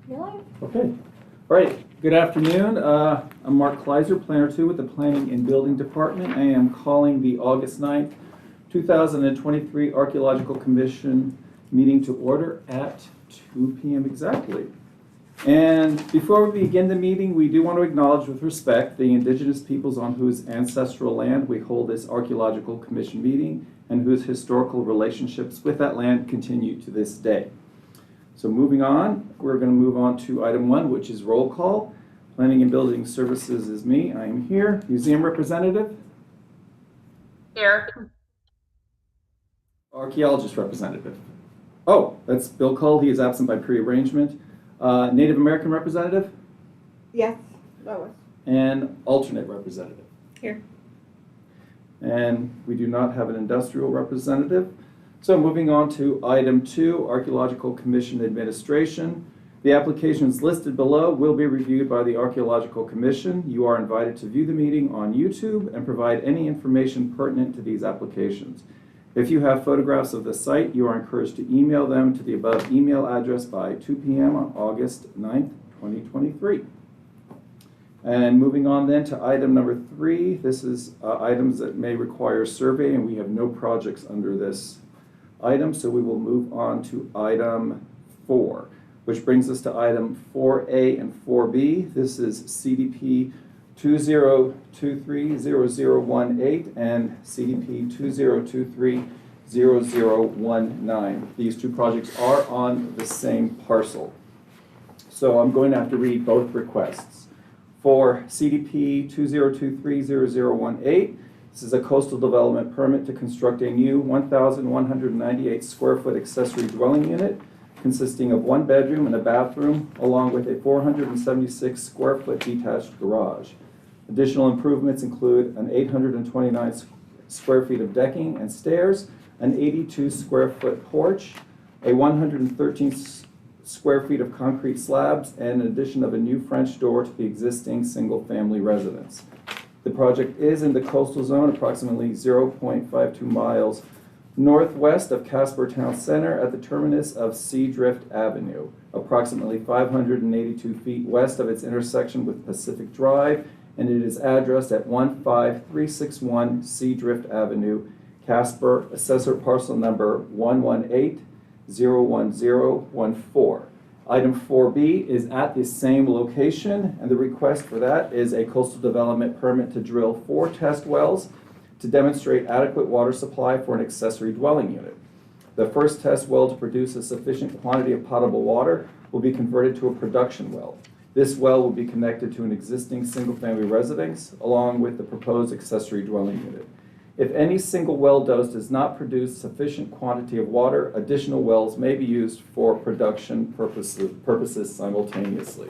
You're live. Okay. All right. Good afternoon. I'm Mark Kleiser, Planner 2 with the Planning and Building Department. I am calling the August 9th, 2023 Archaeological Commission meeting to order at 2 p.m. exactly. And before we begin the meeting, we do want to acknowledge with respect the indigenous peoples on whose ancestral land we hold this Archaeological Commission meeting and whose historical relationships with that land continue to this day. So moving on, we're going to move on to item 1, which is roll call. Planning and Building Services is me. I am here. Museum representative? Here. Archaeologist representative? Oh, that's Bill Cole. He is absent by pre-arrangement. Native American representative? Yes, Lois. And alternate representative? Here. And we do not have an industrial representative. So moving on to item 2, Archaeological Commission Administration. The applications listed below will be reviewed by the Archaeological Commission. You are invited to view the meeting on YouTube and provide any information pertinent to these applications. If you have photographs of the site, you are encouraged to email them to the above email address by 2 p.m. on August 9th, 2023. And moving on then to item number 3, this is items that may require survey, and we have no projects under this item, so we will move on to item 4, which brings us to item 4A and 4B. This is CDP 2023-0018 and CDP 2023-0019. These two projects are on the same parcel. So I'm going to have to read both requests. For CDP 2023-0018, this is a coastal development permit to construct a new 1,198 square foot accessory dwelling unit consisting of 1 bedroom and a bathroom, along with a 476 square foot detached garage. Additional improvements include an 829 square feet of decking and stairs, an 82 square foot porch, a 113 square feet of concrete slabs, and an addition of a new French door to the existing single family residence. The project is in the coastal zone, approximately 0.52 miles northwest of Casper Town Center at the terminus of Seadrift Avenue, approximately 582 feet west of its intersection with Pacific Drive, and it is addressed at 15361 Seadrift Avenue, Casper, assessor parcel number 118-01014. Item 4B is at the same location, and the request for that is a coastal development permit to drill 4 test wells to demonstrate adequate water supply for an accessory dwelling unit. The first test well to produce a sufficient quantity of potable water will be converted to a production well. This well will be connected to an existing single-family residence along with the proposed accessory dwelling unit. If any single well dose does not produce sufficient quantity of water, additional wells may be used for production purposes simultaneously.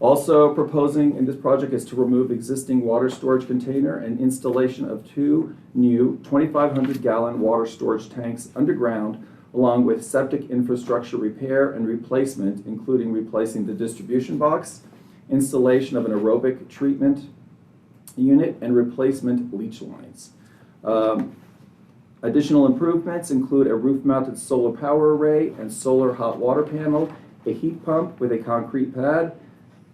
Also proposing in this project is to remove existing water storage container and installation of 2 new 2,500-gallon water storage tanks underground, along with septic infrastructure repair and replacement, including replacing the distribution box, installation of an aerobic treatment unit, and replacement leach lines. Additional improvements include a roof-mounted solar power array and solar hot water panel, a heat pump with a concrete pad,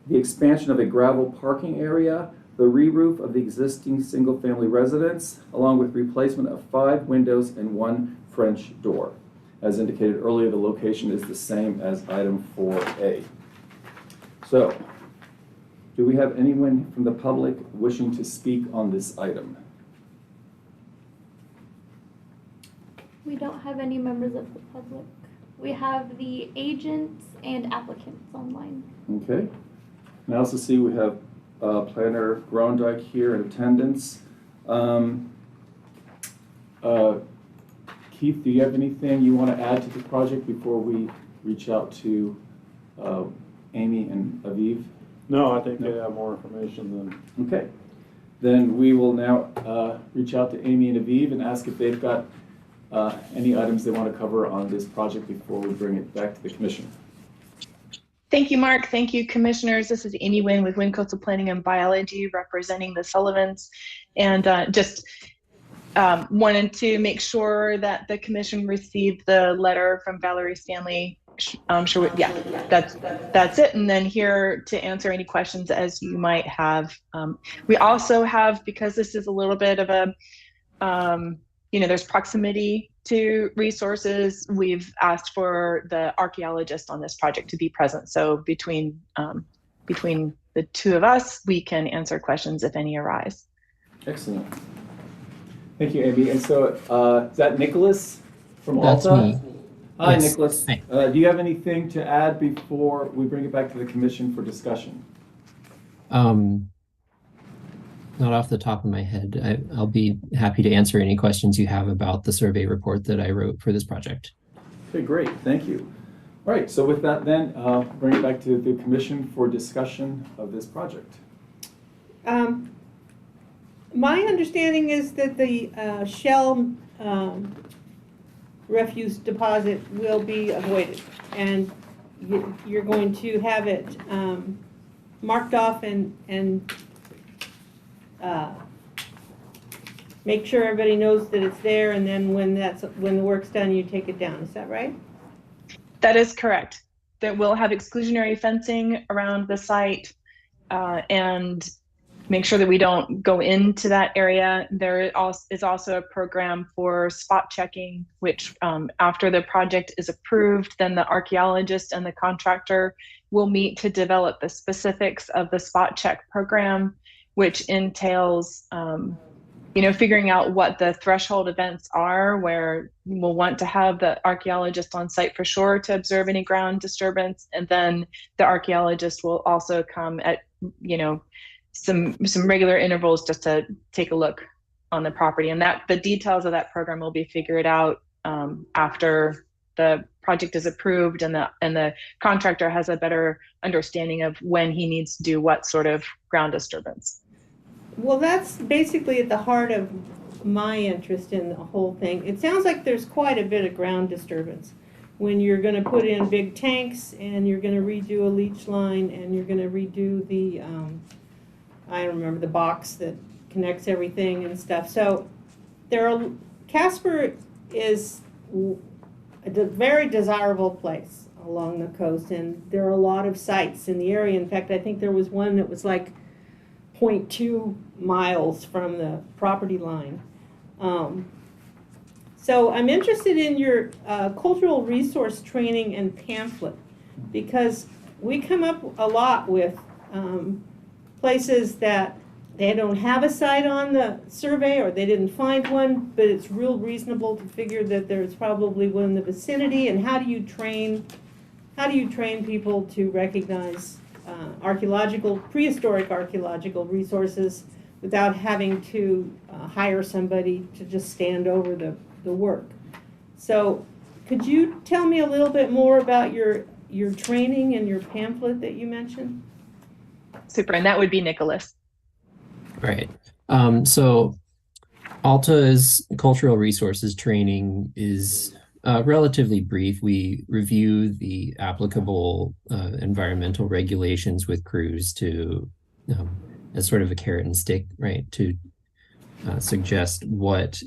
the expansion of a gravel parking area, the re-roof of the existing single-family residence, along with replacement of 5 windows and 1 French door. As indicated earlier, the location is the same as item 4A. So, do we have anyone from the public wishing to speak on this item? We don't have any members of the public. We have the agents and applicants online. Okay. And I also see we have Planner Grondike here in attendance. Keith, do you have anything you want to add to the project before we reach out to Amy and Aviv? No, I think they have more information than... Okay. Then we will now reach out to Amy and Aviv and ask if they've got any items they want to cover on this project before we bring it back to the commission. Thank you, Mark. Thank you, commissioners. This is Amy Wynn with Wynn Coastal Planning and Biology representing the Sullivans. And just wanted to make sure that the commission received the letter from Valerie Stanley I'm sure, yeah, that's it. And then here to answer any questions as you might have. We also have, because this is a little bit of a, there's proximity to resources, we've asked for the archaeologist on this project to be present. So between the two of us, we can answer questions if any arise. Excellent. Thank you, Amy. And so is that Nicholas from That's Alta? me. Hi, Yes. Nicholas. Hi. Do you have anything to add before we bring it back to the commission for discussion? Not off the top of my head. I'll be happy to answer any questions you have about the survey report that I wrote for this project. Okay, great. Thank you. All right, so with that then, bring it back to the commission for discussion of this project. My understanding is that the shell refuse deposit will be avoided, and you're going to have it marked off and make sure everybody knows that it's there, and then when the work's done, you take it down. Is that right? That is correct. That we'll have exclusionary fencing around the site and make sure that we don't go into that area. There is also a program for spot checking, which after the project is approved, then the archaeologist and the contractor will meet to develop the specifics of the spot check program, which entails figuring out what the threshold events are, where we'll want to have the archaeologist on site for sure to observe any ground disturbance. And then the archaeologist will also come at, some regular intervals just to take a look on the property. And that the details of that program will be figured out after the project is approved and the contractor has a better understanding of when he needs to do what sort of ground disturbance. Well, that's basically at the heart of my interest in the whole thing. It sounds like there's quite a bit of ground disturbance when you're going to put in big tanks and you're going to redo a leach line and you're going to redo the, I don't remember, the box that connects everything and stuff. So Casper is a very desirable place along the coast, and there are a lot of sites in the area. In fact, I think there was one that was like 0.2 miles from the property line. So I'm interested in your cultural resource training and pamphlet, because we come up a lot with places that they don't have a site on the survey or they didn't find one, but it's real reasonable to figure that there's probably one in the vicinity. And how do you train people to recognize prehistoric archaeological resources without having to hire somebody to just stand over the work? So could you tell me a little bit more about your training and your pamphlet that you mentioned? Super, and that would be Nicholas. Right. So Alta's cultural resources training is relatively brief. We review the applicable environmental regulations with crews to, as sort of a carrot and stick, right, to suggest what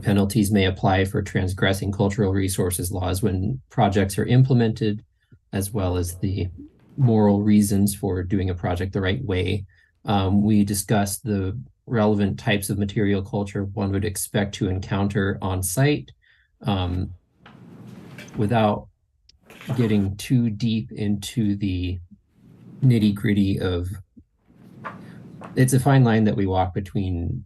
penalties may apply for transgressing cultural resources laws when projects are implemented, as well as the moral reasons for doing a project the right way. We discussed the relevant types of material culture one would expect to encounter on site without getting too deep into the nitty-gritty of. It's a fine line that we walk between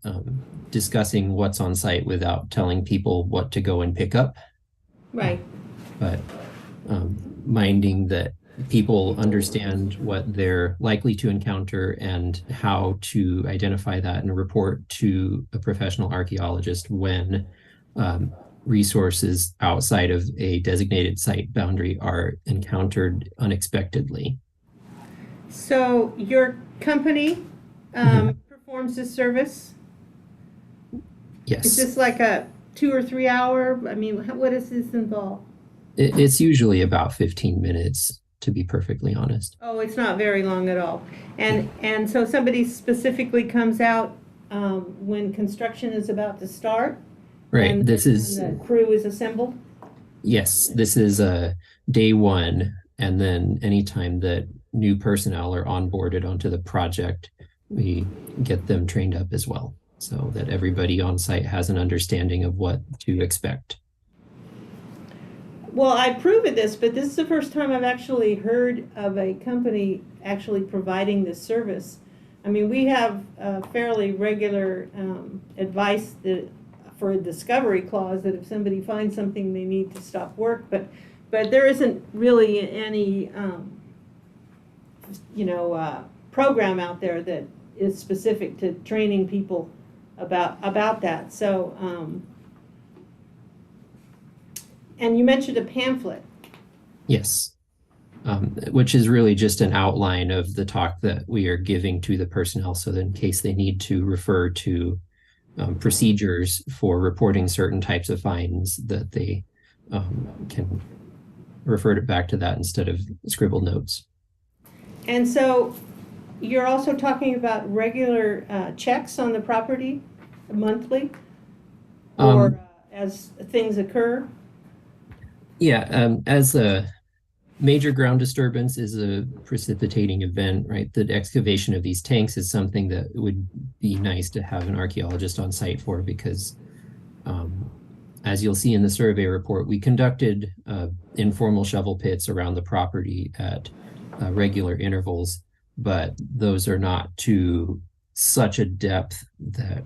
discussing what's on site without telling people what to go and pick up. Right. But minding that people understand what they're likely to encounter and how to identify that and report to a professional archaeologist when resources outside of a designated site boundary are encountered unexpectedly. So your company performs this service? Yes. Is this like a 2 or 3 hour? I mean, what does this involve? It's usually about 15 minutes, to be perfectly honest. Oh, it's not very long at all. And so somebody specifically comes out when construction is about to start? Right. And This is the crew is assembled? Yes, this is day one, and then anytime that new personnel are onboarded onto the project, we get them trained up as well, so that everybody on site has an understanding of what to expect. Well, I approve of this, but this is the first time I've actually heard of a company actually providing this service. I mean, we have fairly regular advice that for a discovery clause that if somebody finds something, they need to stop work, but there isn't really any, program out there that is specific to training people about that. So, and you mentioned a pamphlet. Yes, which is really just an outline of the talk that we are giving to the personnel, so that in case they need to refer to procedures for reporting certain types of fines, that they can refer it back to that instead of scribbled notes. And so you're also talking about regular checks on the property monthly, or as things occur? Yeah, as a major ground disturbance is a precipitating event, right? The excavation of these tanks is something that would be nice to have an archaeologist on site for, because as you'll see in the survey report, we conducted informal shovel pits around the property at regular intervals, but those are not to such a depth that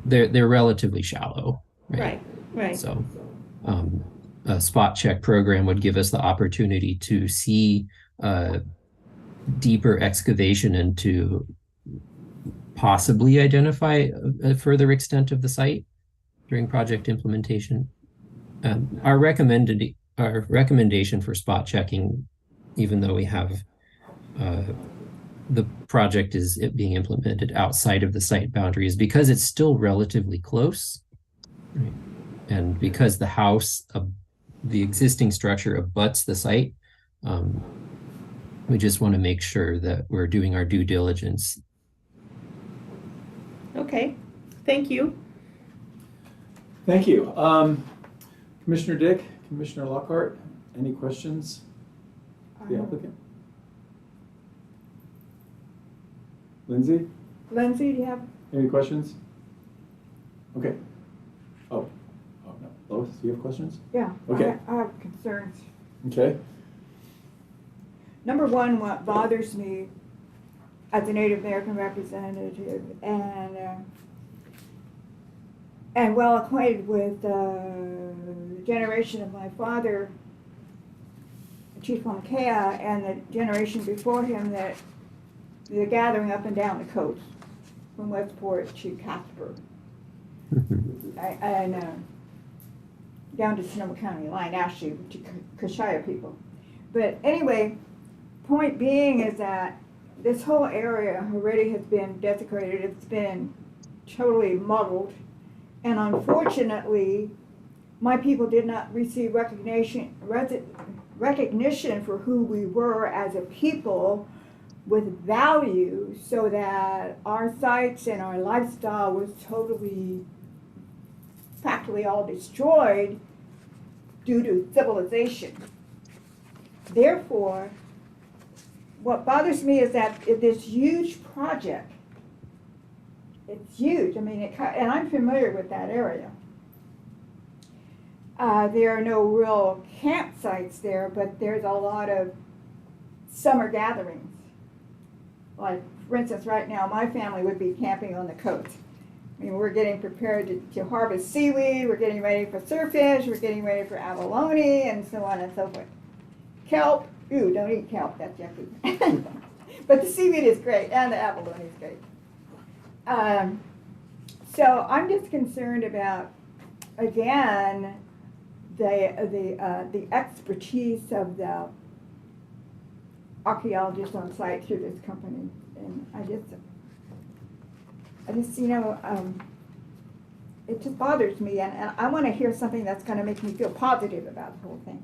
they're relatively shallow. Right. So a spot check program would give us the opportunity to see deeper excavation and to possibly identify a further extent of the site during project implementation. Our recommendation for spot checking, even though we have the project is being implemented outside of the site boundaries, because it's still relatively close, right? And because the house, the existing structure abuts the site, we just want to make sure that we're doing our due diligence. Okay, thank you. Thank you. Commissioner Dick, Commissioner Lockhart, any questions? The applicant? Lindsay, Lindsay, do you have? any questions? Okay. Oh no. Lois, do you have questions? Yeah. Okay. I have concerns. Okay. Number one, what bothers me as a Native American representative and well acquainted with the generation of my father, Chief Monkea, and the generation before him, that they're gathering up and down the coast from Westport to Casper and down to Sonoma County line, actually, to Kashaya people. But anyway, point being is that this whole area already has been desecrated. It's been totally muddled. And unfortunately, my people did not receive recognition for who we were as a people with value, so that our sites and our lifestyle was totally, practically all destroyed due to civilization. Therefore, what bothers me is that this huge project, it's huge. I mean, and I'm familiar with that area. There are no real campsites there, but there's a lot of summer gatherings. Like, for instance, right now, my family would be camping on the coast. I mean, we're getting prepared to harvest seaweed, we're getting ready for surffish, we're getting ready for abalone, and so on and so forth. Kelp, ooh, don't eat kelp, that's yucky. But the seaweed is great, and the abalone is great. So I'm just concerned about, again, the expertise of the archaeologists on site through this company, and I just it just bothers me, and I want to hear something that's going to make me feel positive about the whole thing.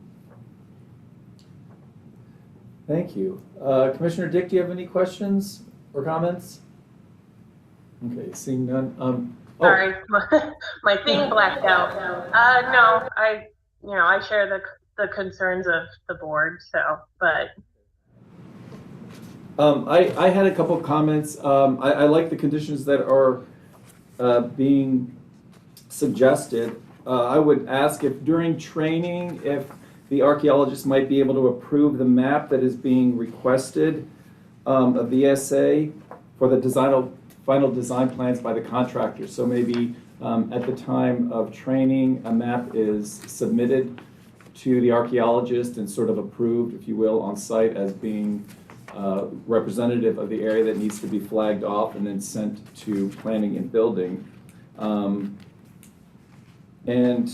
Thank you. Commissioner Dick, do you have any questions or comments? Okay, seeing none. Sorry, my thing blacked out. No, I I share the concerns of the board, but I had a couple of comments. I like the conditions that are being suggested. I would ask if during training, if the archaeologist might be able to approve the map that is being requested of the ESA for the final design plans by the contractor. So maybe at the time of training, a map is submitted to the archaeologist and sort of approved, if you will, on site as being representative of the area that needs to be flagged off and then sent to planning and building. And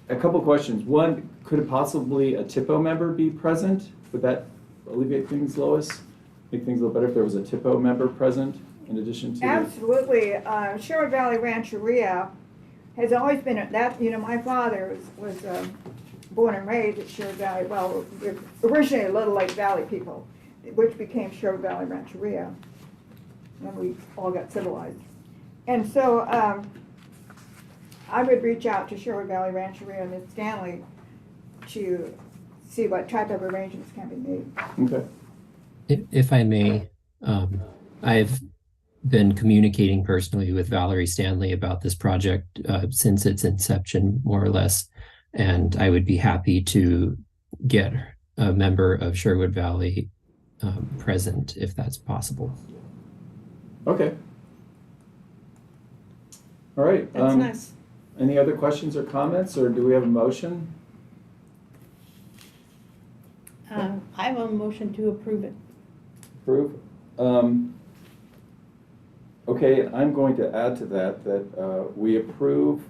a couple questions. One, could possibly a TIPO member be present? Would that alleviate things, Lois? Make things a little better if there was a TIPO member present in addition to? Absolutely. Sherwood Valley Rancheria has always been, my father was born and raised at Sherwood Valley, well, originally Little Lake Valley people, which became Sherwood Valley Rancheria when we all got civilized. And so I would reach out to Sherwood Valley Rancheria and Ms. Stanley to see what type of arrangements can be made. Okay. If I may, I've been communicating personally with Valerie Stanley about this project since its inception, more or less, and I would be happy to get a member of Sherwood Valley present if that's possible. Okay. All right. That's nice. Any other questions or comments, or do we have a motion? I have a motion to approve it. Approve. Okay, I'm going to add to that we approve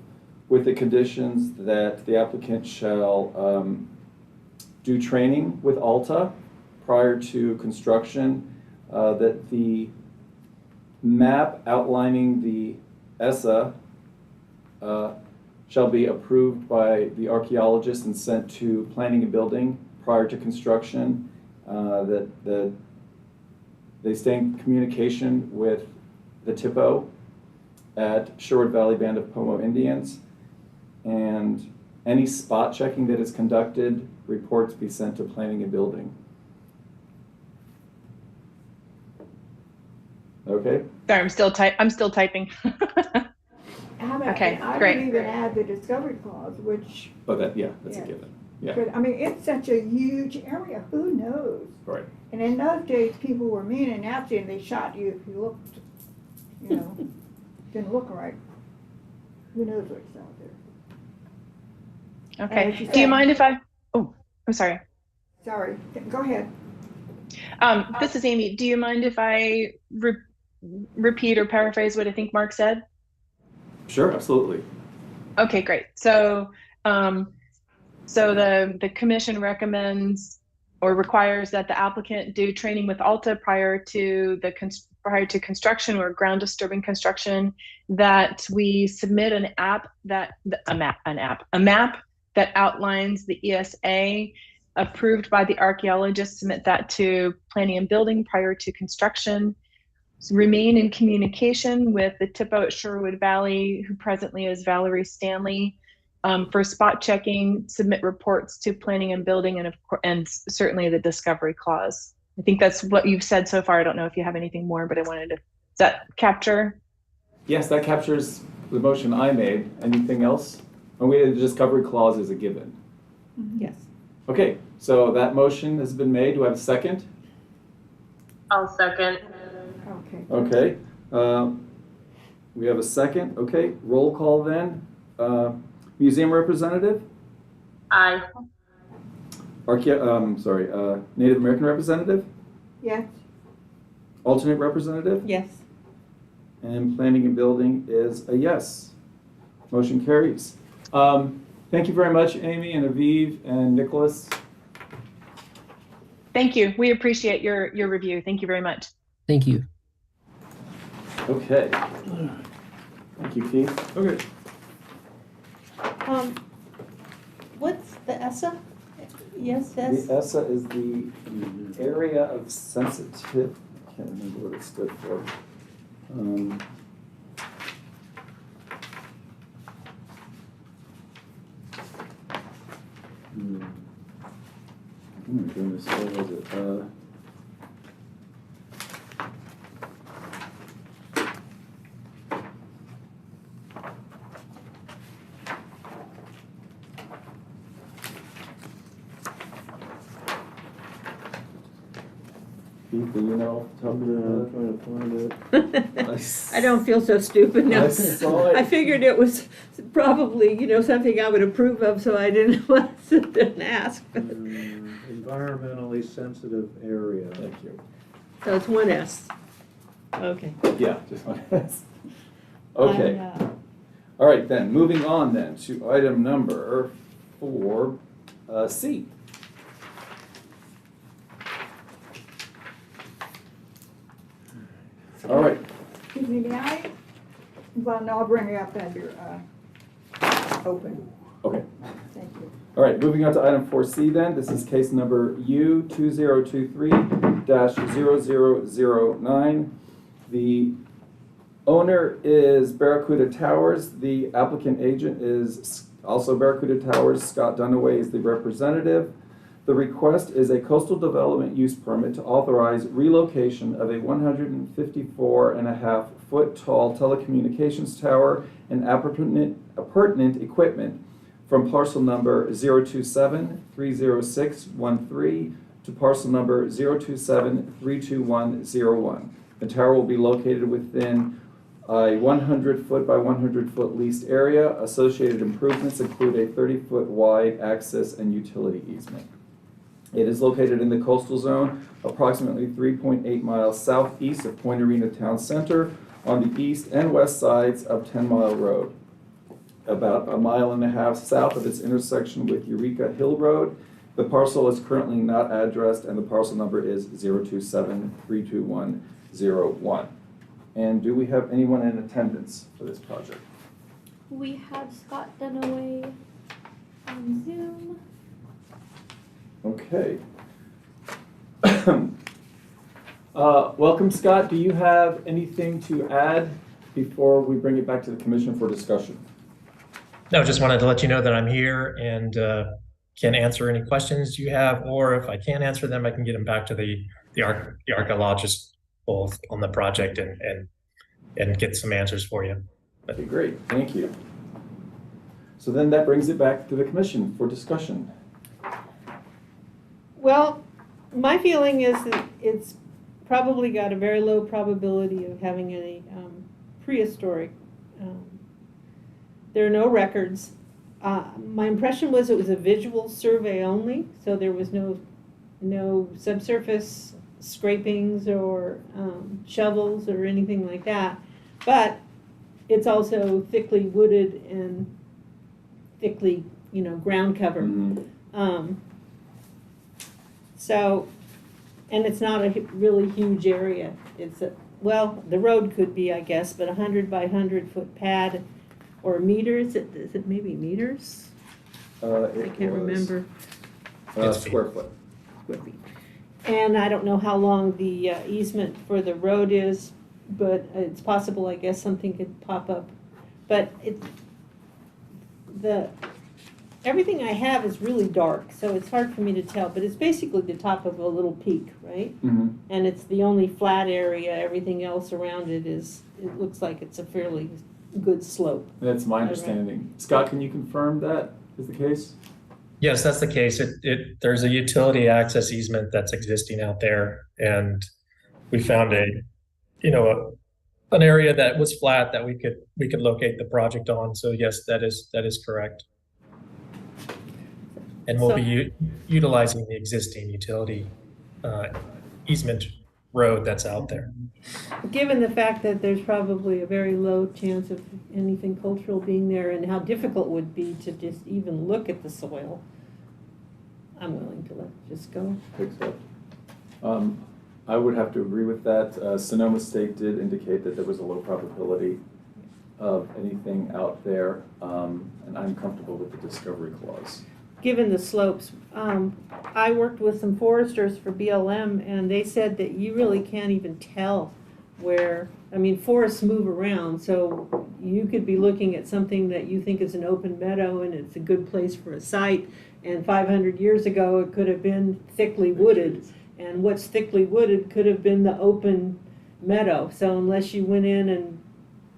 with the conditions that the applicant shall do training with Alta prior to construction, that the map outlining the ESSA shall be approved by the archaeologist and sent to planning and building prior to construction, that they stay in communication with the TIPO at Sherwood Valley Band of Pomo Indians, and any spot checking that is conducted, reports be sent to planning and building. Okay? Sorry, I'm still typing. How about, Okay, I great. would even add the discovery clause, which, But that's Yeah. a given. Yeah, but, I mean, it's such a huge area, who knows? right. And in those days, people were mean and nasty, and they shot you if you looked, didn't look right. Who knows what's out there? Okay. as you Do you said- mind if I'm sorry. Sorry, go ahead. This is Amy. Do you mind if I repeat or paraphrase what I think Mark said? Sure, absolutely. Okay, great. So, the commission recommends or requires that the applicant do training with Alta prior to construction or ground disturbing construction. That we submit a map that outlines the ESA approved by the archaeologist. Submit that to planning and building prior to construction. Remain in communication with the TIPO at Sherwood Valley, who presently is Valerie Stanley, for spot checking. Submit reports to planning and building, and certainly the discovery clause. I think that's what you've said so far. I don't know if you have anything more, but I wanted to. Does that capture? Yes, that captures the motion I made. Anything else? And the discovery clause is a given. Yes. Okay, so that motion has been made. Do I have a second? I'll second. Okay. Okay. We have a second. Okay, roll call then. Museum representative? Aye. Native American representative? Yes, Alternate representative? Yes. And planning and building is a yes. Motion carries. Thank you very much, Amy and Aviv and Nicholas. Thank you. We appreciate your review. Thank you very much. Thank you. Okay. Thank you, Keith. Okay. What's the ESSA? Yes, The ESSA is the area of sensitive, I can't remember what it stood for. Oh my goodness, what was it? Keith, do you know off the top of your I'm head? trying to find it. I don't feel so stupid now. I saw it. I figured it was probably, something I would approve of, so I didn't want to sit there and ask. Environmentally sensitive area. Thank you. So it's 1S. Okay. Yeah, just one S. Okay. I, All right, then, moving on then to item number 4C. All right, Excuse me, may I? Well, no, I'll bring it up as you're, open. okay. Thank you. All right, moving on to item 4C then. This is case number U2023-0009. The owner is Barracuda Towers. The applicant agent is also Barracuda Towers. Scott Dunaway is the representative. The request is a coastal development use permit to authorize relocation of a 154.5-foot tall telecommunications tower and appurtenant equipment from parcel number 027-30613 to parcel number 027-32101. The tower will be located within a 100-foot by 100-foot leased area. Associated improvements include a 30-foot wide access and utility easement. It is located in the coastal zone, approximately 3.8 miles southeast of Point Arena Town Center on the east and west sides of 10 Mile Road. About 1.5 miles south of its intersection with Eureka Hill Road. The parcel is currently not addressed and the parcel number is 027-32101. And do we have anyone in attendance for this project? We have Scott Dunaway on Zoom. Okay. Welcome, Scott. Do you have anything to add before we bring it back to the commission for discussion? No, just wanted to let you know that I'm here and can answer any questions you have, or if I can't answer them, I can get them back to the archaeologists both on the project and get some answers for you. Okay, great. Thank you. So then that brings it back to the commission for discussion. well, my feeling is that it's probably got a very low probability of having any prehistoric. There are no records. My impression was it was a visual survey only, so there was no subsurface scrapings or shovels or anything like that. But it's also thickly wooded and thickly, ground cover. Mm-hmm. So, and it's not a really huge area. It's well, the road could be, I guess, but 100 by 100 foot pad or meters. Is it maybe meters? I can't remember. Square foot. And I don't know how long the easement for the road is, but it's possible, I guess, something could pop up. But everything I have is really dark, so it's hard for me to tell, but it's basically the top of a little peak, right? Mm-hmm. And it's the only flat area. Everything else around it looks like it's a fairly good slope. That's my understanding. Scott, can you confirm that is the case? Yes, that's the case. There's a utility access easement that's existing out there, and we found an area that was flat that we could locate the project on. So yes, that is correct. And we'll be utilizing the existing utility easement road that's out there. Given the fact that there's probably a very low chance of anything cultural being there and how difficult it would be to just even look at the soil, I'm willing to let it just go. I think so. I would have to agree with that. Sonoma State did indicate that there was a low probability of anything out there, and I'm comfortable with the discovery clause. Given the slopes, I worked with some foresters for BLM, and they said that you really can't even tell where, forests move around, so you could be looking at something that you think is an open meadow and it's a good place for a site, and 500 years ago it could have been thickly wooded, and what's thickly wooded could have been the open meadow. So unless you went in and,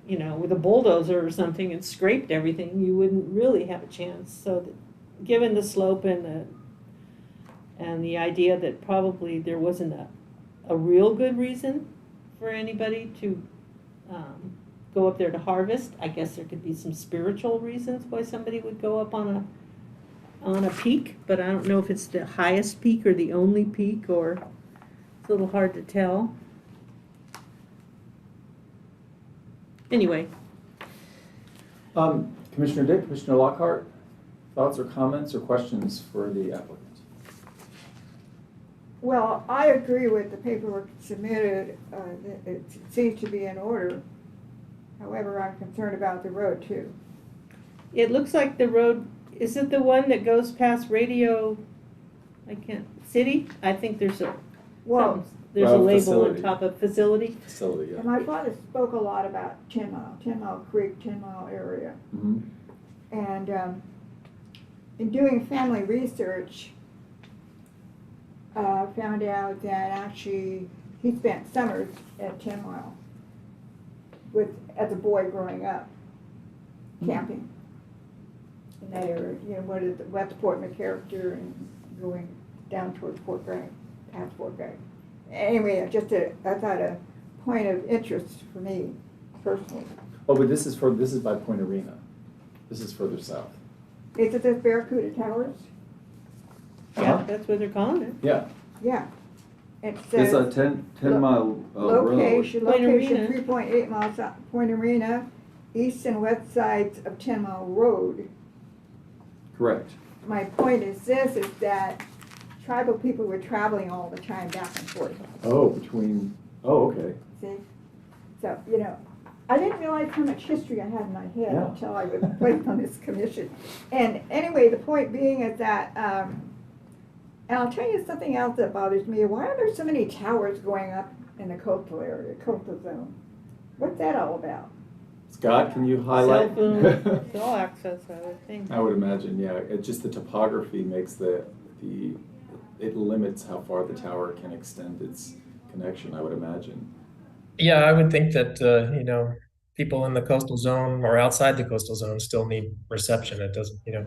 you know, with a bulldozer or something and scraped everything, you wouldn't really have a chance. So that, given the slope and the idea that probably there wasn't a real good reason for anybody to go up there to harvest, I guess there could be some spiritual reasons why somebody would go up on a peak, but I don't know if it's the highest peak or the only peak, or it's a little hard to tell. Anyway. Commissioner Dick, Commissioner Lockhart, thoughts or comments or questions for the applicant? Well, I agree with the paperwork submitted. It seems to be in order. However, I'm concerned about the road too. It looks like the road, is it the one that goes past Radio, City? I think there's a, Well, there's a label facility. on top of facility. Facility, and yeah. my father spoke a lot about 10 Mile Creek, 10 Mile area. Mm-hmm. And in doing family research, found out that actually he spent summers at 10 Mile as a boy growing up, camping in that area. You know, what is it, Westport, McCarrister, and going down towards Fort Bragg, past Fort Bragg. Anyway, I thought a point of interest for me personally. Oh, but this is by Point Arena. This is further south. Is it the Barracuda Towers? Yeah, that's what they're calling it. Yeah. Yeah. It It's a says 10 mile road. location Arena. 3.8 miles out Point Arena, east and west sides of 10 Mile Road. Correct. My point is that tribal people were traveling all the time back and forth. Oh, okay. See? So, you know, I didn't realize how much history I had in my head Yeah. until I was placed on this commission. And anyway, the point being is that, and I'll tell you something else that bothers me. Why are there so many towers going up in the coastal area, coastal zone? What's that all about? Scott, can you highlight? Cell phone, cell access, I would think. I would imagine, yeah. It's just the topography makes it limits how far the tower can extend its connection, I would imagine. Yeah, I would think that, you know, people in the coastal zone or outside the coastal zone still need reception. It doesn't, you know,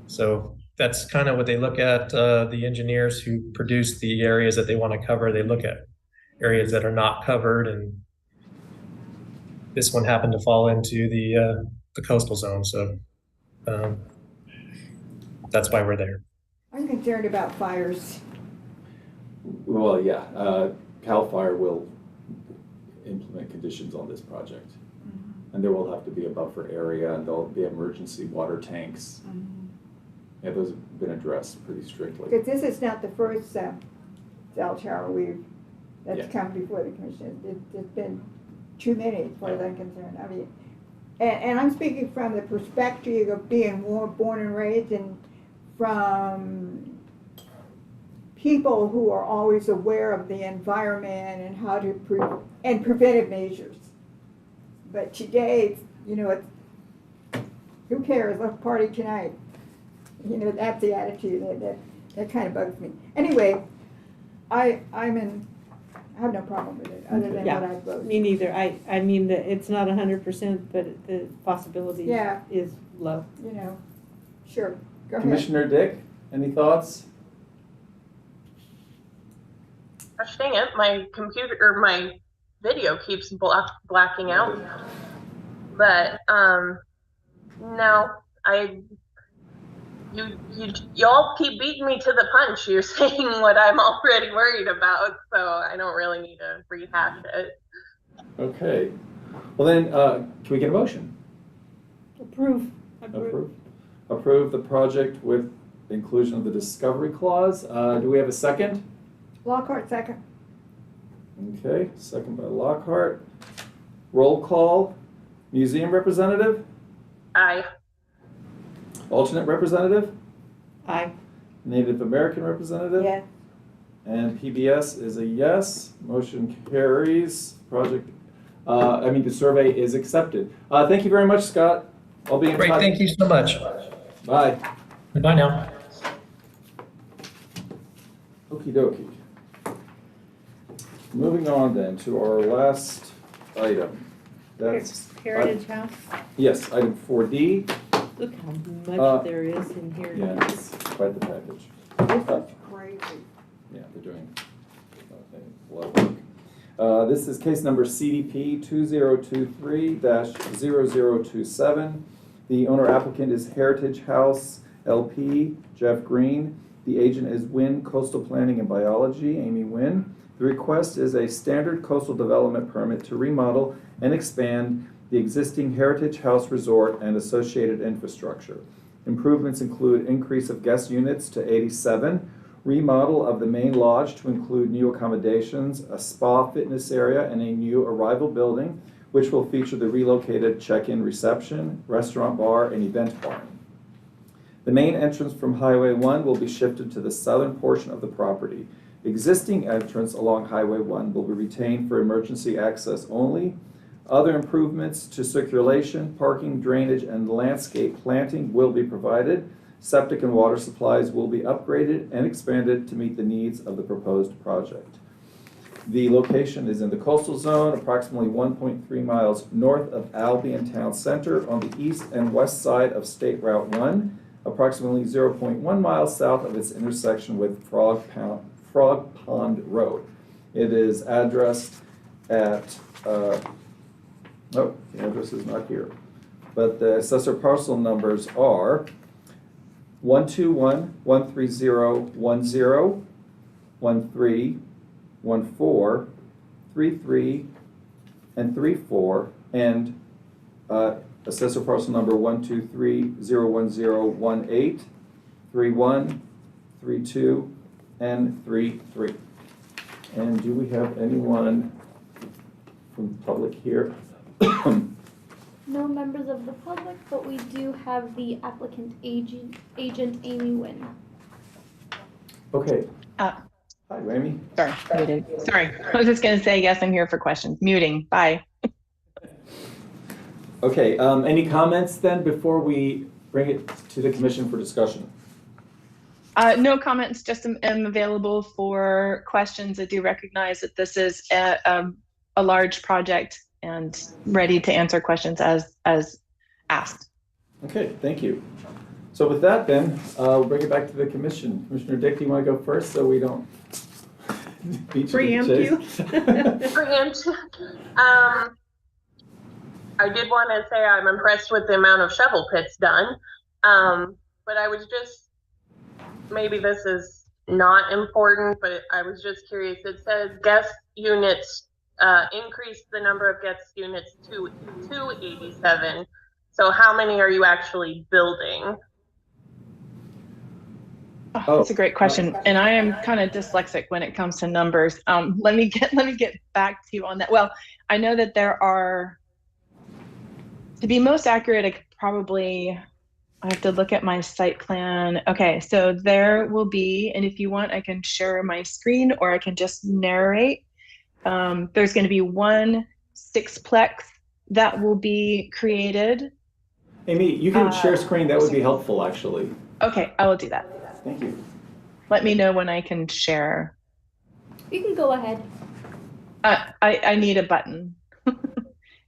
so that's kind of what they look at. The engineers who produce the areas that they want to cover, they look at areas that are not covered, and this one happened to fall into the coastal zone, so that's why we're there. I'm concerned about fires. Well, yeah, CAL FIRE will implement conditions on this project. And there will have to be a buffer area, and there'll be emergency water tanks. Yeah, those have been addressed pretty strictly. Because this is not the first cell tower that's Yeah. come before the commission. There's been too many, as far as I'm concerned. I mean, and I'm speaking from the perspective of being born and raised, and from people who are always aware of the environment and how to and preventive measures. But today, you know, who cares? Let's party tonight. You know, that's the attitude that kind of bugs me. Anyway, I have no problem with it, other than Yeah. what I voted. Me neither. I mean, it's not 100%, but the possibility Yeah. is low. You know, sure. Go ahead. Commissioner Dick, any thoughts? Gosh dang it, my computer or my video keeps blacking out. But no, y'all keep beating me to the punch. You're saying what I'm already worried about, so I don't really need to rehash it. Okay. Well then, can we get a motion? Approve. Approve the project with inclusion of the discovery clause. Do we have a second? Lockhart, second. Okay, second by Lockhart. Roll call. Museum representative? Aye. Alternate representative? Aye. Native American representative? Yes. And PBS is a yes. Motion carries. Project The survey is accepted. Thank you very much, Scott. I'll be in Great, touch. thank you so much. Bye. Bye now. Okie dokie. Moving on then to our last item. That's Heritage House. yes, item 4D. Look how much there is in here. Yeah, it's quite the package. This is crazy. Yeah, they're doing a lot of work. This is case number CDP 2023-0027. The owner applicant is Heritage House LP, Jeff Green. The agent is Wynn Coastal Planning and Biology, Amy Wynn. The request is a standard coastal development permit to remodel and expand the existing Heritage House Resort and associated infrastructure. Improvements include increase of guest units to 87, remodel of the main lodge to include new accommodations, a spa fitness area, and a new arrival building, which will feature the relocated check-in reception, restaurant bar, and event barn. The main entrance from Highway 1 will be shifted to the southern portion of the property. Existing entrance along Highway 1 will be retained for emergency access only. Other improvements to circulation, parking, drainage, and landscape planting will be provided. Septic and water supplies will be upgraded and expanded to meet the needs of the proposed project. The location is in the coastal zone, approximately 1.3 miles north of Albion Town Center on the east and west side of State Route 1, approximately 0.1 miles south of its intersection with Frog Pond Road. It is addressed at, the address is not here, but the assessor parcel numbers are 121, 130, 10, 13, 14, 33, and 34, and assessor parcel number 123-010-18, 31, 32, and 33. And do we have anyone from the public here? No members of the public, but we do have the applicant agent Amy Wynn. Okay. Hi, Amy. Sorry, muted. Sorry, I was just going to say, yes, I'm here for questions. Muting, bye. Okay, any comments then before we bring it to the commission for discussion? No comments, just am available for questions. I do recognize that this is a large project and ready to answer questions as asked. Okay, thank you. So with that then, we'll bring it back to the commission. Commissioner Dick, do you want to go first so we don't beat Preempt you? Preempt. I did want to say I'm impressed with the amount of shovel pits done. But I was just, maybe this is not important, but I was just curious. It says guest units, increase the number of guest units to 87. So how many are you actually building? Oh, that's a great question, and I am kind of dyslexic when it comes to numbers. Let me get back to you on that. Well, I know that there are, to be most accurate, I have to look at my site plan. Okay, so there will be, and if you want, I can share my screen or I can just narrate. There's going to be one sixplex that will be created. Amy, you can share screen. That would be helpful, actually. Okay, I will do that. Thank you. Let me know when I can share. You can go ahead. I need a button.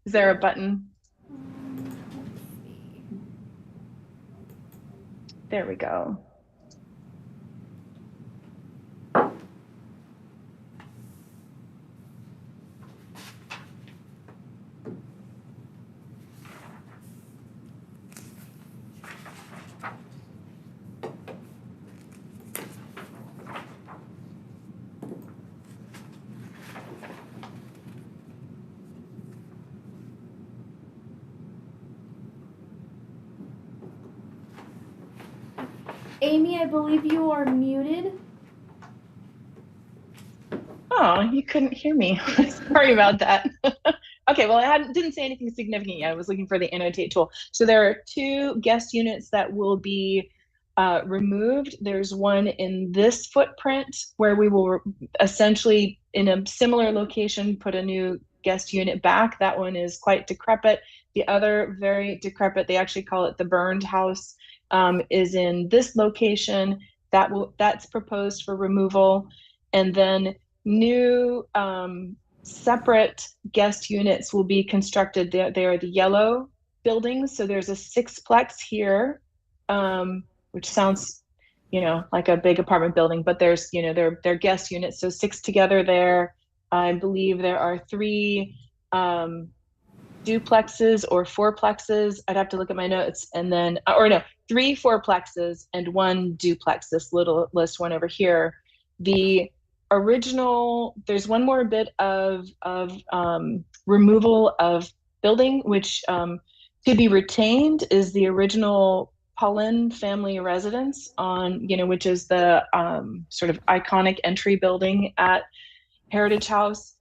Is there a button? There we go. Amy, I believe you are muted. Oh, you couldn't hear me. Sorry about that. Okay, well, I didn't say anything significant yet. I was looking for the annotate tool. So there are 2 guest units that will be removed. There's one in this footprint where we will essentially, in a similar location, put a new guest unit back. That one is quite decrepit. The other very decrepit, they actually call it the burned house, is in this location. That's proposed for removal. And then new separate guest units will be constructed. They are the yellow buildings. So there's a sixplex here, which sounds, like a big apartment building, but there's, they're guest units. So 6 together there. I believe there are 3 duplexes or fourplexes. I'd have to look at my notes. And then, 3 fourplexes and 1 duplex, this little list one over here. The original, there's one more bit of removal of building, which to be retained is the original Paulin family residence on, which is the sort of iconic entry building at Heritage House.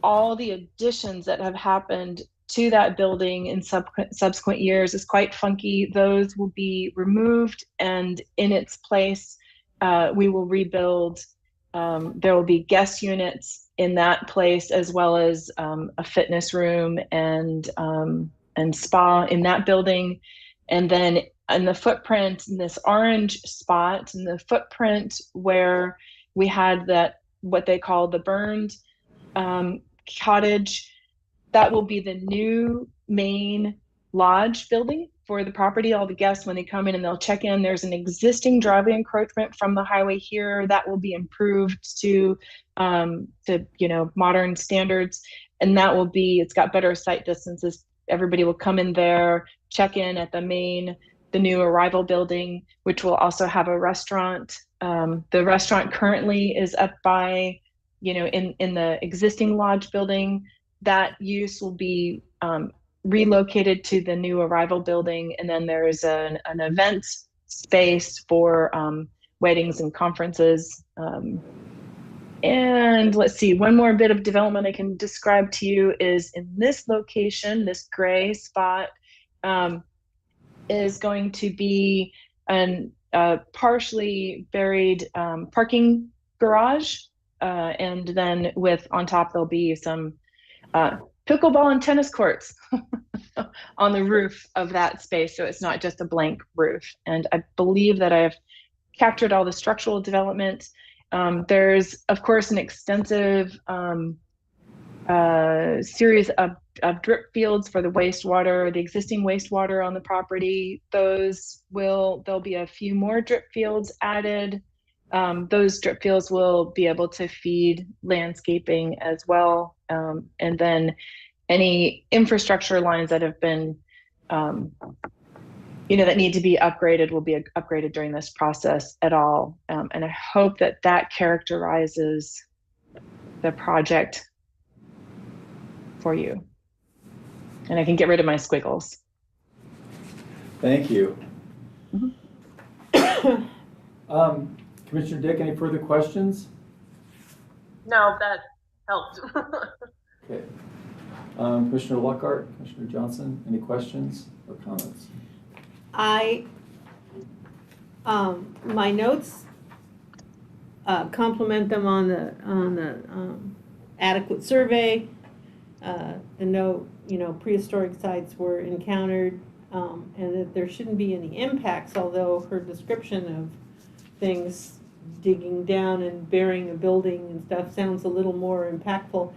All the additions that have happened to that building in subsequent years is quite funky. Those will be removed, and in its place, we will rebuild. There will be guest units in that place, as well as a fitness room and spa in that building. And then in the footprint, in this orange spot, in the footprint where we had that, what they call the burned cottage, that will be the new main lodge building for the property. All the guests, when they come in and they'll check in, there's an existing driveway encroachment from the highway here that will be improved to modern standards, and that will be, it's got better sight distances. Everybody will come in there, check in at the new arrival building, which will also have a restaurant. The restaurant currently is up by, in the existing lodge building. That use will be relocated to the new arrival building. And then there is an event space for weddings and conferences. And let's see, one more bit of development I can describe to you is in this location, this gray spot is going to be a partially buried parking garage. And then on top, there'll be some pickleball and tennis courts on the roof of that space. So it's not just a blank roof. And I believe that I've captured all the structural development. There's, of course, an extensive series of drip fields for the wastewater, the existing wastewater on the property. There'll be a few more drip fields added. Those drip fields will be able to feed landscaping as well. And then any infrastructure lines that have been, that need to be upgraded will be upgraded during this process at all. And I hope that characterizes the project for you. And I can get rid of my squiggles. Thank you. Commissioner Dick, any further questions? No, that helped. Okay. Commissioner Lockhart, Commissioner Johnson, any questions or comments? My notes compliment them on the adequate survey. The note, prehistoric sites were encountered, and that there shouldn't be any impacts, although her description of things digging down and burying a building and stuff sounds a little more impactful.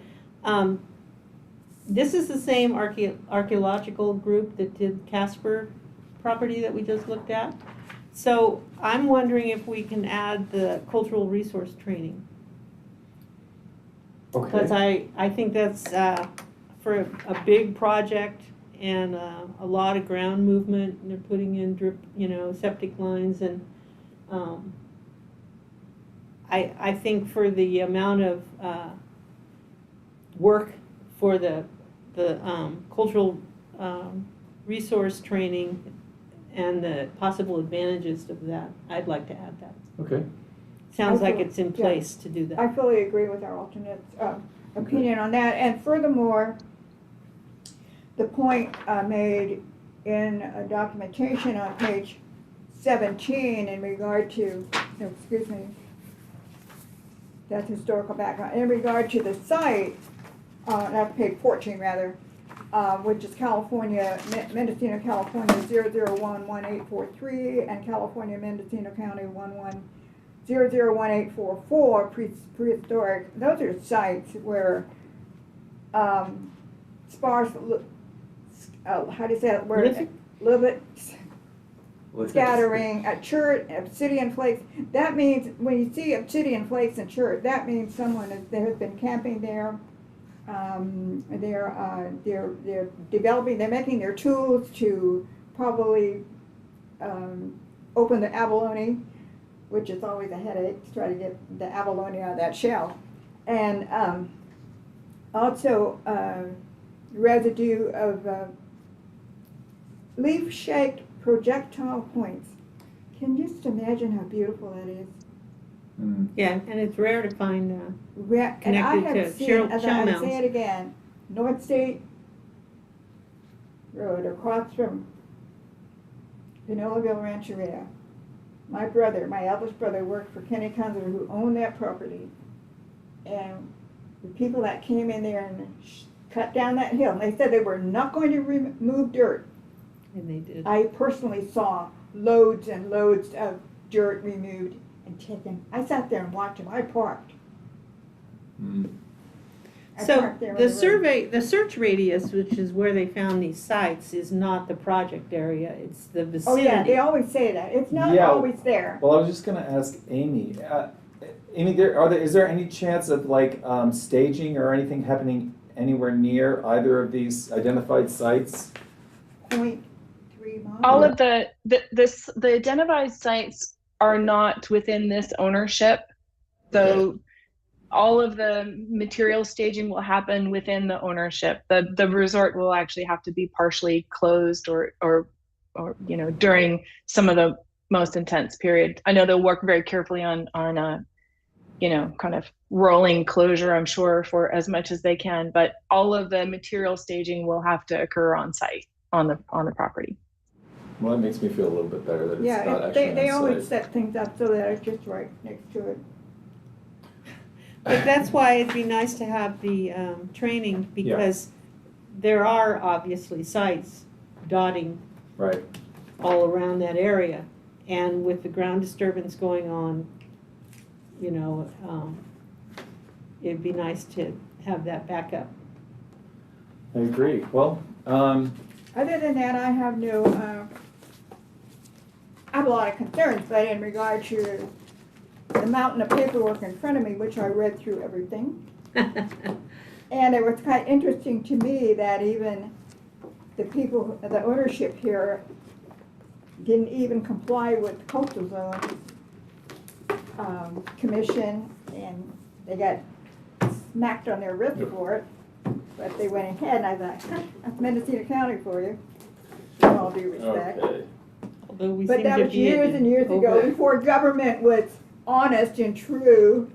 This is the same archaeological group that did Casper property that we just looked at. So I'm wondering if we can add the cultural resource training. Okay. Because I think that's for a big project and a lot of ground movement, and they're putting in drip, septic lines, and I think for the amount of work for the cultural resource training and the possible advantages of that, I'd like to add that. Okay. Sounds like it's in place to do that. I fully agree with our alternate opinion on that. And furthermore, the point made in documentation on page 17 in regard to, that's historical background, in regard to the site, not page 14 rather, which is California, Mendocino, California 0011843 and California, Mendocino County 0011844 prehistoric. Those are sites where sparse, how do you say it? Where little scattering, chert, obsidian flakes. That means when you see obsidian flakes and chert, that means someone there has been camping there. They're developing. They're making their tools to probably open the abalone, which is always a headache to try to get the abalone out of that shell, and also residue of leaf-shaped projectile points. Can you just imagine how beautiful that is? Yeah, and it's rare to find And I connected have to seen, shell as I mounds. say it again, North State Road across from Pinoleville Rancheria. My brother, my eldest brother, worked for Kenny Kunzler, who owned that property. And the people that came in there and cut down that hill, and they said they were not going to remove dirt. And they did. I personally saw loads and loads of dirt removed and taken. I sat there and watched them. I parked. I So parked there on the road. survey, the search radius, which is where they found these sites, is not the project area, it's the Oh vicinity. yeah, they always say that. It's not Yeah. always there. Well, I was just gonna ask Amy, Amy, is there any chance of like staging or anything happening anywhere near either of these identified sites? 0.3 miles. All of the identified sites are not within this ownership. So all of the material staging will happen within the ownership. The resort will actually have to be partially closed or during some of the most intense period. I know they'll work very carefully on a kind of rolling closure, I'm sure, for as much as they can, but all of the material staging will have to occur on site on the property. Well, that makes me feel a little bit better that it's Yeah, not actually they on always site. set things up so that it's just right next to it. But that's why it'd be nice to have the training, because there are obviously sites dotting Right. all around that area. And with the ground disturbance going on, it'd be nice to have that backup. I agree. Well, Other than that, I have no, I have a lot of concerns, but in regard to the mountain of paperwork in front of me, which I read through everything. And it was kind of interesting to me that even the people, the ownership here didn't even comply with coastal zone commission, and they got smacked on their wrist for it. But they went ahead, and I thought, that's Mendocino County for you, with all due respect. okay. Although we But seem that to was be years and years ago, over- before government was honest and true.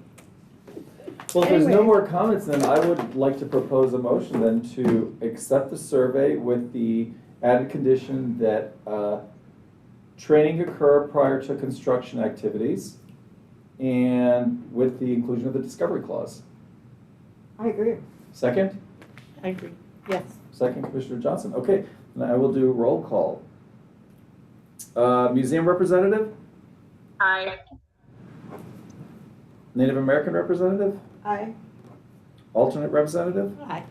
Well, if there's no Anyway. more comments, then I would like to propose a motion then to accept the survey with the added condition that training occur prior to construction activities and with the inclusion of the discovery clause. I agree. Second? I agree, yes. Second, Commissioner Johnson. Okay, then I will do roll call. Museum representative? Aye. Native American representative? I, Alternate representative? Aye.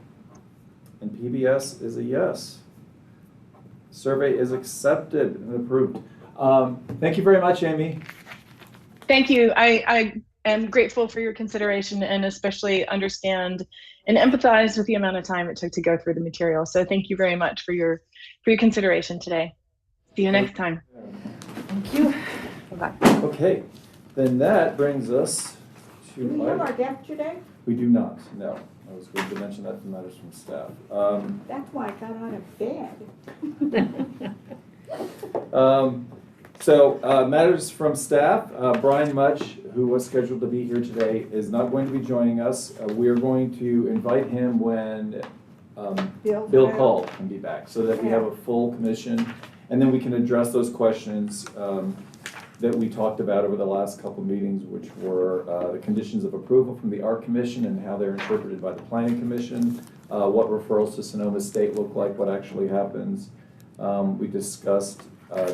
And PBS is a yes. Survey is accepted and approved. Thank you very much, Amy. Thank you. I am grateful for your consideration and especially understand and empathize with the amount of time it took to go through the material. So thank you very much for your consideration today. See you next time. thank you. Bye-bye. Okay, then that brings us Do we to, have our guest today? we do not, no. I was going to mention that for matters from staff. That's why I got out of bed. Matters from staff, Brian Much, who was scheduled to be here today, is not going to be joining us. We are going to invite him when Bill Call can be back, so that we have a full commission, and then we can address those questions that we talked about over the last couple of meetings, which were the conditions of approval from the Art Commission and how they're interpreted by the Planning Commission, what referrals to Sonoma State look like, what actually happens. We discussed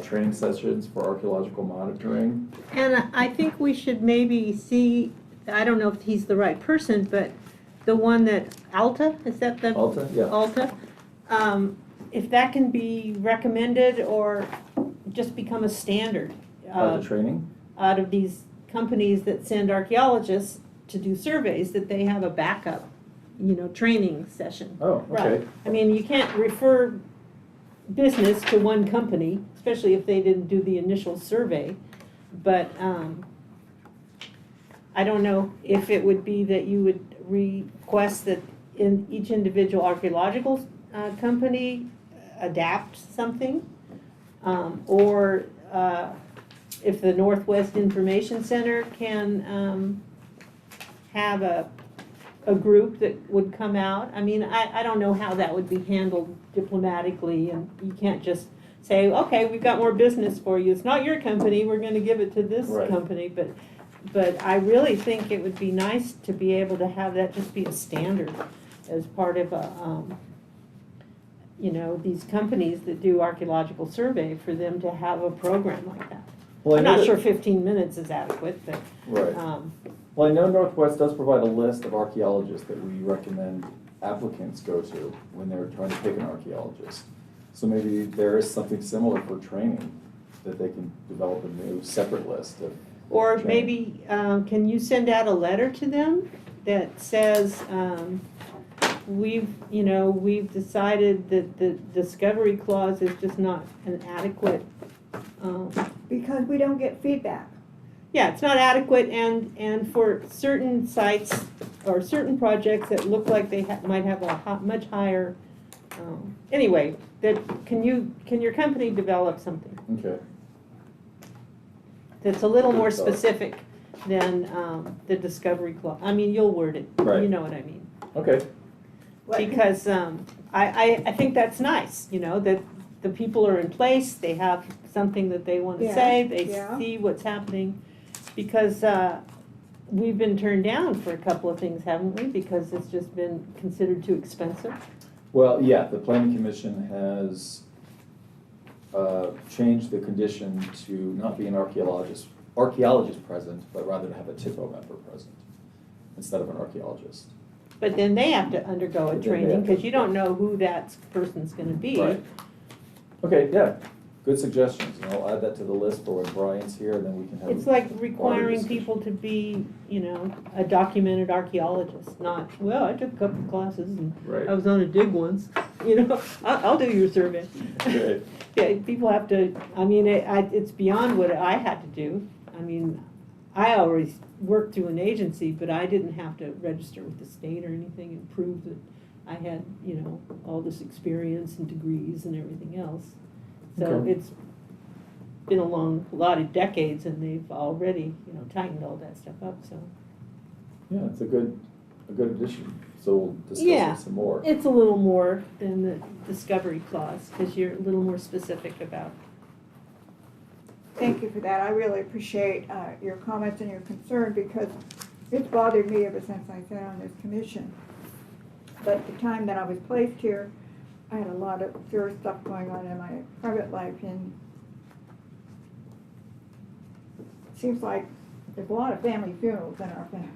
training sessions for archaeological monitoring. And I think we should maybe see, I don't know if he's the right person, but the one that, Alta, is that the? Alta, yeah. Alta. If that can be recommended or just become a standard. The training? Out of these companies that send archaeologists to do surveys, that they have a backup, training session. Oh, okay. Right. I mean, you can't refer business to one company, especially if they didn't do the initial survey. But I don't know if it would be that you would request that in each individual archaeological company adapt something, or if the Northwest Information Center can have a group that would come out. I mean, I don't know how that would be handled diplomatically, and you can't just say, okay, we've got more business for you. It's not your company, we're gonna give it to this Right. company, but I really think it would be nice to be able to have that just be a standard as part of a, these companies that do archaeological survey, for them to have a program like that. Well, I I'm know not that- sure 15 minutes is adequate, but, Right. Well, I know Northwest does provide a list of archaeologists that we recommend applicants go to when they're trying to pick an archaeologist. So maybe there is something similar for training, that they can develop a new separate list of. or training. maybe, can you send out a letter to them that says, we've decided that the discovery clause is just not an adequate, Because we don't get feedback. yeah, it's not adequate, and for certain sites or certain projects that look like they might have a much higher, anyway, that, can your company develop something Okay, that's a little more Good thought. specific than the discovery clause? I mean, you'll word it, Right. you know what I mean. okay, Because I think that's nice, that the people are in place, they have something that they want to Yeah, say, they yeah. see what's happening. Because we've been turned down for a couple of things, haven't we? Because it's just been considered too expensive. well, yeah, the planning commission has changed the condition to not be an archaeologist present, but rather to have a TIPO member present instead of an archaeologist. But then they have to undergo a But then they training, have to- because you don't know who that person's gonna be. Right. Okay, yeah, good suggestions, and I'll add that to the list for when Brian's here, and then we can have. It's like requiring discussion. people to be, a documented archaeologist, not, well, I took a couple classes and Right. I was on a dig once, I'll do your survey. Okay. Yeah, people have to, I mean, it's beyond what I had to do. I mean, I always worked through an agency, but I didn't have to register with the state or anything and prove that I had, all this experience and degrees and everything else. So Okay. it's been a lot of decades, and they've already, tightened all that stuff up, so. Yeah, it's a good addition, so we'll Yeah. discuss it some more. It's a little more than the discovery clause, because you're a little more specific about. Thank you for that. I really appreciate your comments and your concern, because it's bothered me ever since I sat on this commission. But the time that I was placed here, I had a lot of serious stuff going on in my private life, and it seems like there's a lot of family funerals in our family,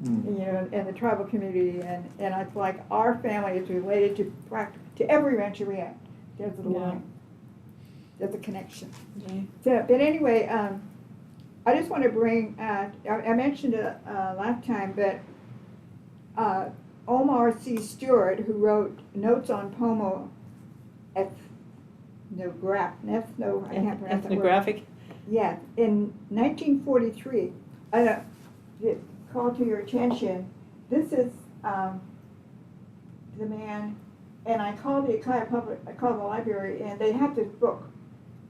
in the tribal community, and it's like our family is related to every rancheria. There's a line. There's a connection. So, but anyway, I just want to bring, I mentioned it last time, but Omar C. Stewart, who wrote Notes on Pomo Ethnographic. Yeah, in 1943, I call to your attention, this is the man, and I called the library, and they have this book,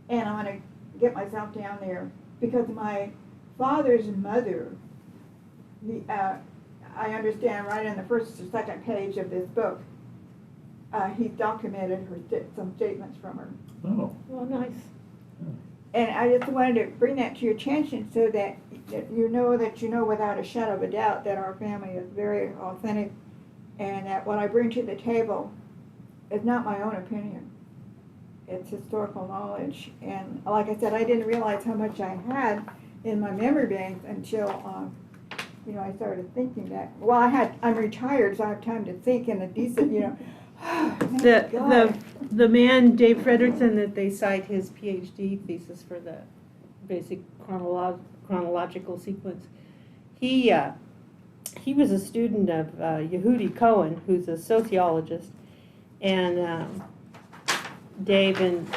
and I'm going to get myself down there, because my father's mother, I understand right in the first or second page of this book, he documented some statements from her. Oh, Well, nice. And I just wanted to bring that to your attention so that you know without a shadow of a doubt that our family is very authentic, and that what I bring to the table is not my own opinion. It's historical knowledge. And like I said, I didn't realize how much I had in my memory bank until I started thinking that. Well, I'm retired, so I have time to think in a decent, The man, Dave Fredrickson, that they cite his PhD thesis for the basic chronological sequence, he was a student of Yehudi Cohen, who's a sociologist, and Dave and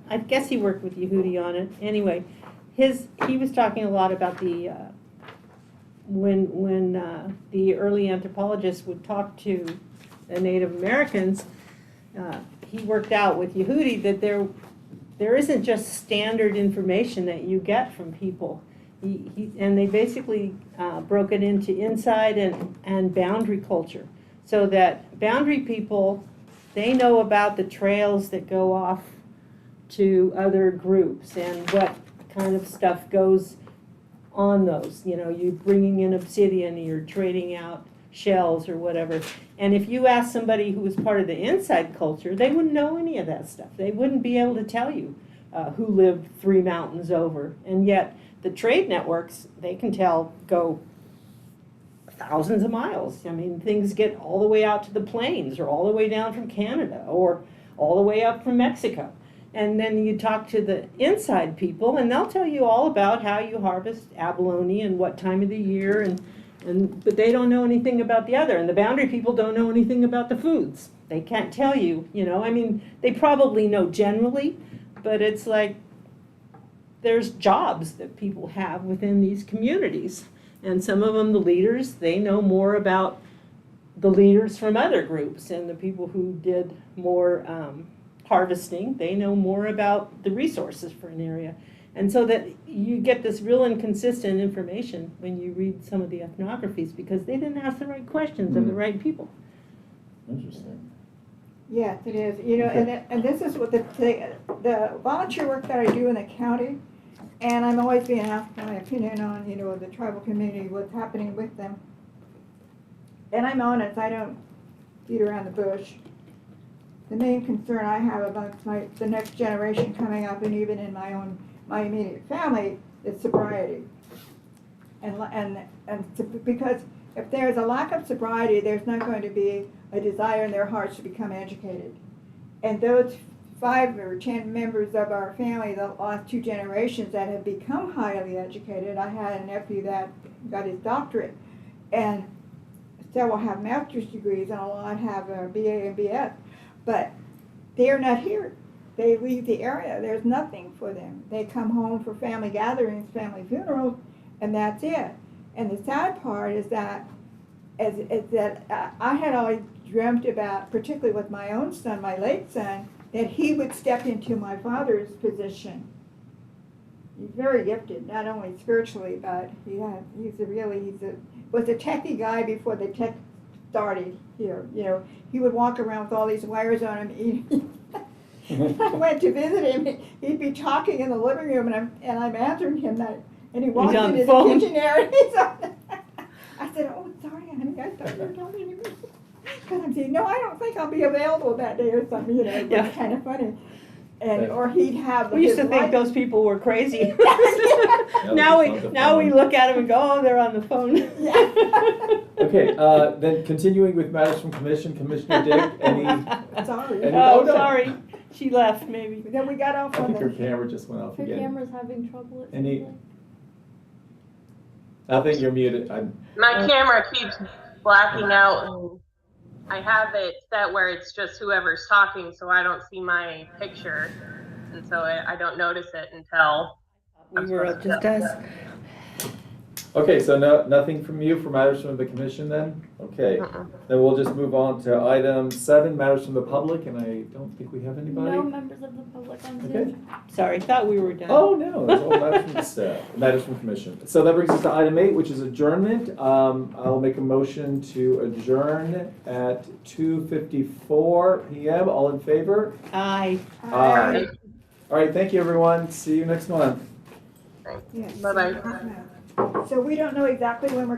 I guess he worked with Yehudi on it. Anyway, he was talking a lot about the when the early anthropologists would talk to the Native Americans, he worked out with Yehudi that there isn't just standard information that you get from people. And they basically broke it into inside and boundary culture, so that boundary people, they know about the trails that go off to other groups and what kind of stuff goes on those. You're bringing in obsidian, you're trading out shells or whatever. And if you ask somebody who was part of the inside culture, they wouldn't know any of that stuff. They wouldn't be able to tell you who lived 3 mountains over. And yet the trade networks, they can go thousands of miles. I mean, things get all the way out to the plains, or all the way down from Canada, or all the way up from Mexico. And then you talk to the inside people, and they'll tell you all about how you harvest abalone and what time of the year, but they don't know anything about the other. And the boundary people don't know anything about the foods. They can't tell you, I mean, they probably know generally, but it's like there's jobs that people have within these communities. And some of them, the leaders, they know more about the leaders from other groups, and the people who did more harvesting, they know more about the resources for an area. And so that you get this real inconsistent information when you read some of the ethnographies, because they didn't ask the right questions of the right people. Interesting. Yes, it is. And this is what the volunteer work that I do in the county, and I'm always being asked my opinion on, the tribal community, what's happening with them. And I'm honest, I don't beat around the bush. The main concern I have amongst the next generation coming up, and even in my immediate family, is sobriety. Because if there's a lack of sobriety, there's not going to be a desire in their hearts to become educated. And those 5 or 10 members of our family, the last 2 generations that have become highly educated, I had a nephew that got his doctorate, and several have master's degrees, and a lot have a BA and BS, but they're not here. They leave the area. There's nothing for them. They come home for family gatherings, family funerals, and that's it. And the sad part is that I had always dreamt about, particularly with my own son, my late son, that he would step into my father's position. He's very gifted, not only spiritually, but was a techie guy before the tech started here. He would walk around with all these wires on him. I went to visit him. He'd be talking in the living room, and I'm answering him that, and he walked into the kitchen area. I said, "Oh, sorry, honey, I thought you were talking to me." Because I'm saying, "No, I don't think I'll be available that day," or something. It was kind of funny. Or he'd have. We used to think those people were crazy. Now we look at them and go, "Oh, they're on the phone." Yeah. Okay, then continuing with matters from Commissioner Dick, any? Sorry. Sorry. She left, maybe. Then we got off I on think her camera just went off Her again. camera's having trouble. It Any- seems like. I think you're muted. My camera keeps blacking out, and I have it set where it's just whoever's talking, so I don't see my picture, and so I don't notice it until We were just us. Okay, so nothing from you for matters from the commission then? Okay, then we'll just move on to item 7, matters from the public, and I don't think we have anybody. No members of the public on Zoom. Okay. Sorry, thought we were done. Oh, no, it's all matters from the staff, matters from commission. So that brings us to item 8, which is adjournment. I'll make a motion to adjourn at 2:54 p.m. All in favor? Aye. Aye. All right, thank you, everyone. See you next month. Yes. Bye-bye. So we don't know exactly when we're going